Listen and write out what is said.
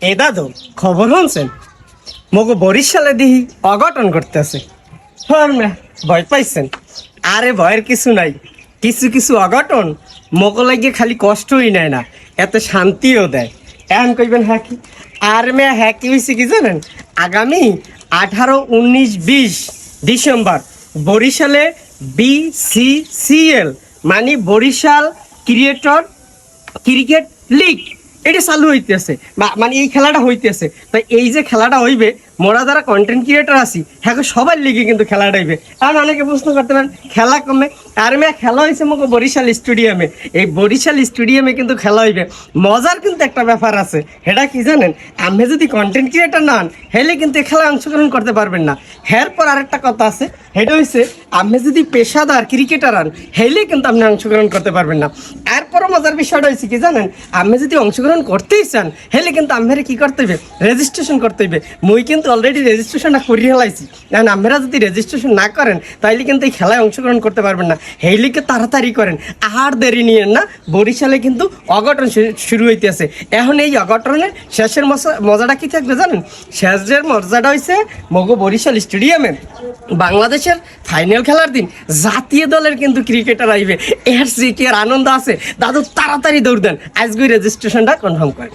এ দাদু খবর শুনছেন মগো বরিশালে দিহি অঘটন করতেছে। হ্যাঁ ভয় পাইছেন? আরে ভয়ের কিছু নাই, কিছু কিছু অঘটন মগো লাগিয়ে খালি কষ্টই নেয় না, এত শান্তিও দেয়। এখন কইবেন হ্যাঁ কি? আর মেয়ে হ্যাঁ কি হয়েছে কি জানেন? আগামী 18, 19, 20 ডিসেম্বর বরিশালে BCCL মানে বরিশাল ক্রিকেট লিগ এটা চালু হইতেছে, মানে এই খেলাটা হইতেছে। তাই এই যে খেলাটা হইবে, মোরা যারা কন্টেন্ট ক্রিয়েটর আছি হ্যাঁ সবার লিগে কিন্তু খেলাটা হইবে। আর অনেকে প্রশ্ন করতে পারেন খেলা কমে, আর মেয়ে খেলা হয়েছে মোকে বরিশাল স্টেডিয়ামে। এই বরিশাল স্টেডিয়ামে কিন্তু খেলা হইবে। মজার কিন্তু একটা ব্যাপার আছে, সেটা কি জানেন? আপনি যদি কন্টেন্ট ক্রিয়েটর না হন হেলে কিন্তু এই খেলায় অংশগ্রহণ করতে পারবেন না। এরপর আরেকটা কথা আছে, সেটা হচ্ছে আপনি যদি পেশাদার ক্রিকেটার হন হেলে কিন্তু আপনি অংশগ্রহণ করতে পারবেন না। এরপরও মজার বিষয়টা হয়েছে কি জানেন? আপনি যদি অংশগ্রহণ করতেই চান হেলে কিন্তু আপনারা কি করতে হবে? রেজিস্ট্রেশন করতে হইবে। মুই কিন্তু অলরেডি রেজিস্ট্রেশনটা করিয়ে ফেলাইছি। কারণ আপনারা যদি রেজিস্ট্রেশন না করেন তাইলে কিন্তু এই খেলায় অংশগ্রহণ করতে পারবেন না। হেইলিকে তাড়াতাড়ি করেন, আর দেরি নিয়েন না। বরিশালে কিন্তু অঘটন শুরু হইতেছে। এখন এই অঘটনের শেষের মজাটা কি থাকবে জানেন? শেষের মজাটা হয়েছে মগো বরিশাল স্টেডিয়ামে বাংলাদেশের ফাইনাল খেলার দিন জাতীয় দলের কিন্তু ক্রিকেটার আইবে। এর কি আর আনন্দ আছে? দাদু তাড়াতাড়ি দৌড় দেন, আজকে রেজিস্ট্রেশনটা কনফার্ম করেন।